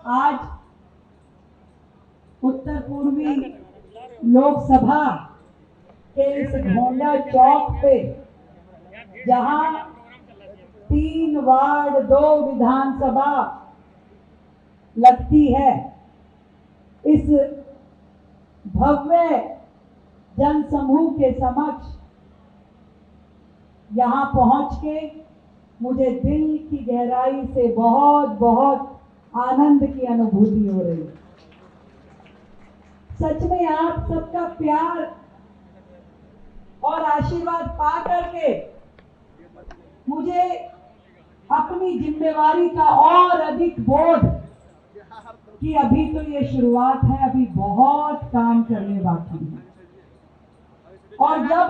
आज उत्तर पूर्वी लोकसभा के इस घोंडा चौक पे, जहां 3 वार्ड 2 विधानसभा लगती है, इस भव्य जनसमूह के समक्ष यहाँ पहुंच के मुझे दिल की गहराई से बहुत बहुत आनंद की अनुभूति हो रही है। सच में आप सबका प्यार और आशीर्वाद पा करके मुझे अपनी जिम्मेवारी का और अधिक बोध कि अभी तो ये शुरुआत है, अभी बहुत काम करने बाकी है। और जब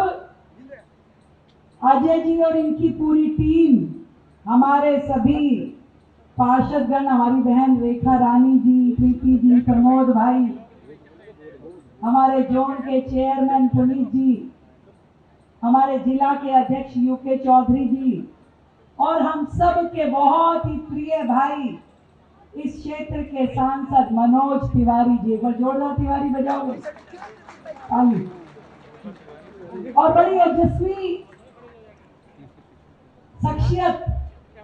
अजय जी और इनकी पूरी टीम, हमारे सभी पार्षदगण, हमारी बहन रेखा रानी जी, प्रीति जी, प्रमोद भाई, हमारे जोन के चेयरमैन पुनीत जी, हमारे जिला के अध्यक्ष यूके चौधरी जी और हम सब के बहुत ही प्रिय भाई इस क्षेत्र के सांसद मनोज तिवारी जी, एक बार जोरदार तिवारी बजाओगे। और बड़ी ओजस्वी शख्सियत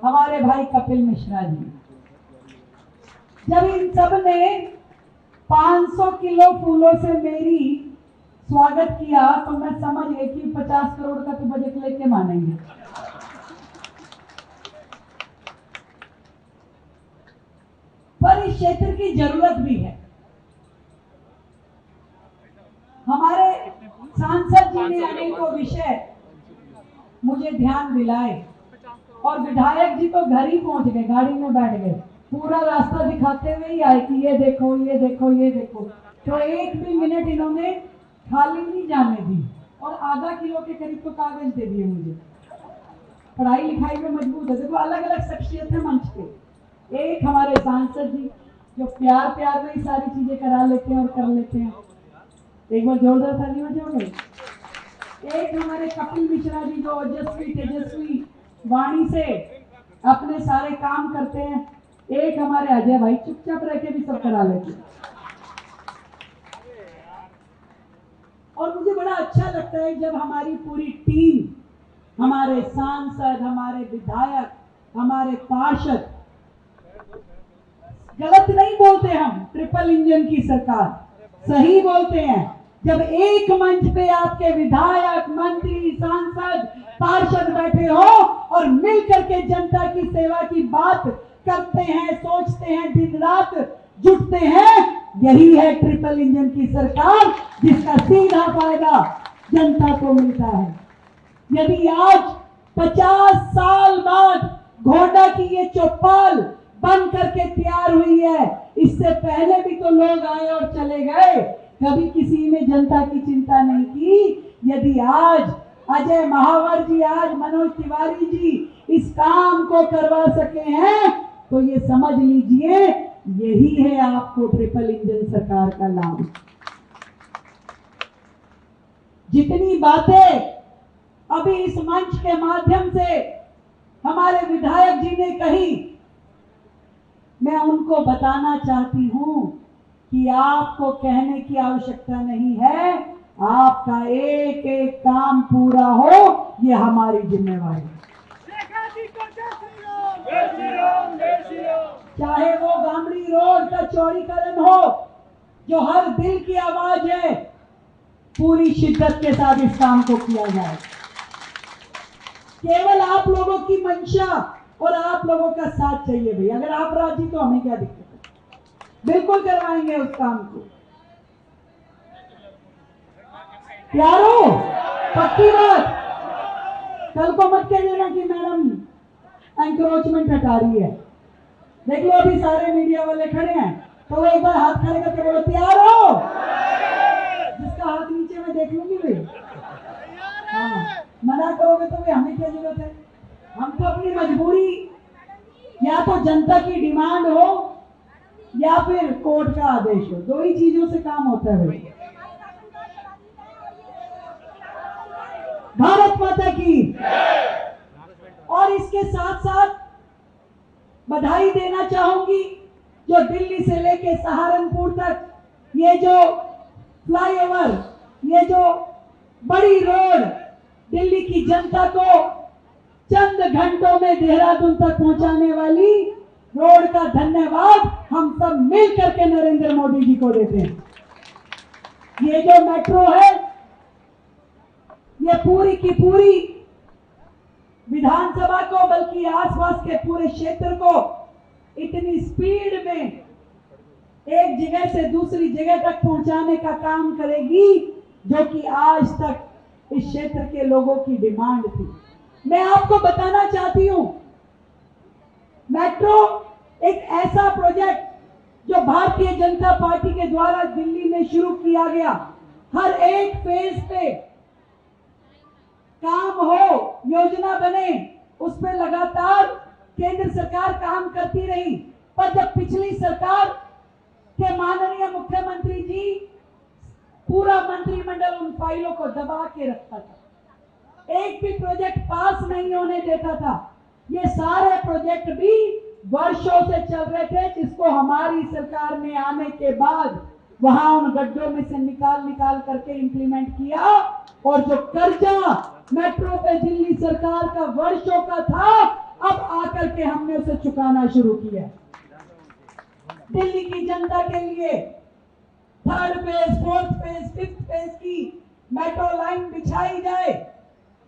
हमारे भाई कपिल मिश्रा जी। जब इन सब ने 500 किलो फूलों से मेरी स्वागत किया तो मैं समझ गई कि 50 करोड़ का तो बजट लेके मानेंगे। पर इस क्षेत्र की जरूरत भी है। हमारे सांसद जी ने अनेकों विषय मुझे ध्यान दिलाए और विधायक जी तो घर ही पहुंच गए, गाड़ी में बैठ गए, पूरा रास्ता दिखाते हुए ही आए कि ये देखो ये देखो ये देखो। तो एक भी मिनट इन्होंने खाली नहीं जाने दी और आधा किलो के करीब तो कागज दे दिए मुझे। पढ़ाई लिखाई में मजबूत है। देखो अलग अलग शख्सियत है मंच पे। एक हमारे सांसद जी जो प्यार प्यार में ही सारी चीजें करा लेते हैं और कर लेते हैं, एक बार जोरदार ताली बजाओगे। एक हमारे कपिल मिश्रा जी जो ओजस्वी तेजस्वी वाणी से अपने सारे काम करते हैं। एक हमारे अजय भाई चुपचाप रह के भी सब करा लेते हैं। और मुझे बड़ा अच्छा लगता है जब हमारी पूरी टीम, हमारे सांसद, हमारे विधायक, हमारे पार्षद, गलत नहीं बोलते हम, ट्रिपल इंजन की सरकार, सही बोलते हैं। जब एक मंच पे आपके विधायक, मंत्री, सांसद, पार्षद बैठे हो और मिलकर के जनता की सेवा की बात करते हैं, सोचते हैं, दिन रात जुटते हैं, यही है ट्रिपल इंजन की सरकार जिसका सीधा फायदा जनता को मिलता है। यदि आज 50 साल बाद घोंडा की ये चौपाल बन करके तैयार हुई है, इससे पहले भी तो लोग आए और चले गए, कभी किसी ने जनता की चिंता नहीं की। यदि आज अजय महावर जी, आज मनोज तिवारी जी इस काम को करवा सके हैं तो ये समझ लीजिए यही है आपको ट्रिपल इंजन सरकार का लाभ। जितनी बातें अभी इस मंच के माध्यम से हमारे विधायक जी ने कही, मैं उनको बताना चाहती हूं कि आपको कहने की आवश्यकता नहीं है, आपका एक एक काम पूरा हो ये हमारी जिम्मेवारी है। चाहे वो गामड़ी रोड का चौड़ीकरण हो जो हर दिल की आवाज है, पूरी शिद्दत के साथ इस काम को किया जाए। केवल आप लोगों की मंशा और आप लोगों का साथ चाहिए भाई। अगर आप राजी तो हमें क्या दिक्कत है, बिल्कुल करवाएंगे उस काम को। प्यारो पक्की बात, कल को मत कह देना कि मैडम एंक्रोचमेंट हटा रही है। देख लो अभी सारे मीडिया वाले खड़े हैं तो वो एक बार हाथ खड़े करके बोलो तैयार हो। जिसका हाथ नीचे में देख लूंगी भाई। हाँ, मना करोगे तो भाई हमें क्या जरूरत है। हम तो अपनी मजबूरी, या तो जनता की डिमांड हो या फिर कोर्ट का आदेश हो, दो ही चीजों से काम होता है भाई। भारत माता की। और इसके साथ साथ बधाई देना चाहूंगी जो दिल्ली से लेके सहारनपुर तक ये जो फ्लाईओवर, ये जो बड़ी रोड दिल्ली की जनता को चंद घंटों में देहरादून तक पहुंचाने वाली रोड का धन्यवाद हम सब मिल करके नरेंद्र मोदी जी को देते हैं। ये जो मेट्रो है, ये पूरी की पूरी विधानसभा को बल्कि आसपास के पूरे क्षेत्र को इतनी स्पीड में एक जगह से दूसरी जगह तक पहुंचाने का काम करेगी जो कि आज तक इस क्षेत्र के लोगों की डिमांड थी। मैं आपको बताना चाहती हूं, मेट्रो एक ऐसा प्रोजेक्ट जो भारतीय जनता पार्टी के द्वारा दिल्ली में शुरू किया गया, हर एक फेज पे काम हो, योजना बने, उस पर लगातार केंद्र सरकार काम करती रही। पर जब पिछली सरकार के माननीय मुख्यमंत्री जी पूरा मंत्रिमंडल उन फाइलों को दबा के रखता था, एक भी प्रोजेक्ट पास नहीं होने देता था। ये सारे प्रोजेक्ट भी वर्षों से चल रहे थे, जिसको हमारी सरकार ने आने के बाद वहां उन गड्ढों में से निकाल करके इंप्लीमेंट किया। और जो कर्जा मेट्रो पे दिल्ली सरकार का वर्षों का था, अब आकर के हमने उसे चुकाना शुरू किया। दिल्ली की जनता के लिए third phase, fourth phase, fifth phase की मेट्रो लाइन बिछाई जाए,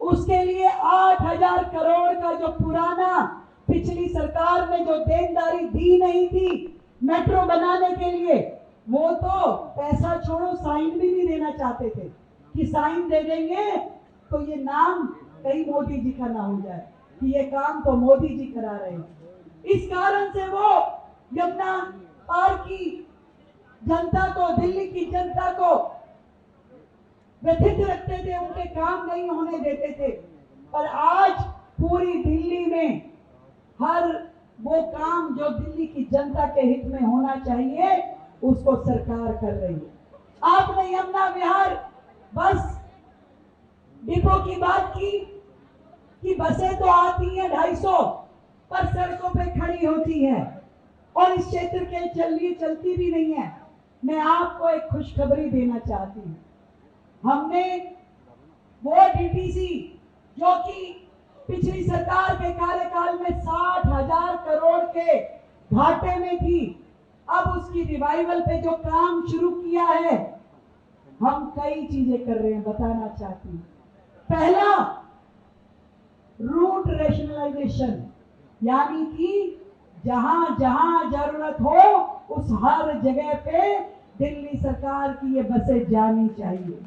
उसके लिए 8,000 करोड़ का जो पुराना पिछली सरकार ने जो देनदारी दी नहीं थी मेट्रो बनाने के लिए, वो तो पैसा छोड़ो साइन भी नहीं देना चाहते थे कि साइन दे देंगे तो ये नाम कहीं मोदी जी का ना हो जाए कि ये काम तो मोदी जी करा रहे हैं। इस कारण से वो यमुना पार की जनता को, दिल्ली की जनता को व्यथित रखते थे, उनके काम नहीं होने देते थे। पर आज पूरी दिल्ली में हर वो काम जो दिल्ली की जनता के हित में होना चाहिए उसको सरकार कर रही है। आपने यमुना विहार बस डिपो की बात की कि बसें तो आती हैं 250 पर सड़कों पे खड़ी होती है और इस क्षेत्र के चलिए चलती भी नहीं है। मैं आपको एक खुशखबरी देना चाहती हूँ, हमने वो डीटीसी जो कि पिछली सरकार के कार्यकाल में 60,000 करोड़ के घाटे में थी, अब उसकी रिवाइवल पे जो काम शुरू किया है, हम कई चीजें कर रहे हैं, बताना चाहती हूँ। पहला, रूट रैशनलाइजेशन, यानी कि जहां जहां जरूरत हो उस हर जगह पे दिल्ली सरकार की ये बसें जानी चाहिए।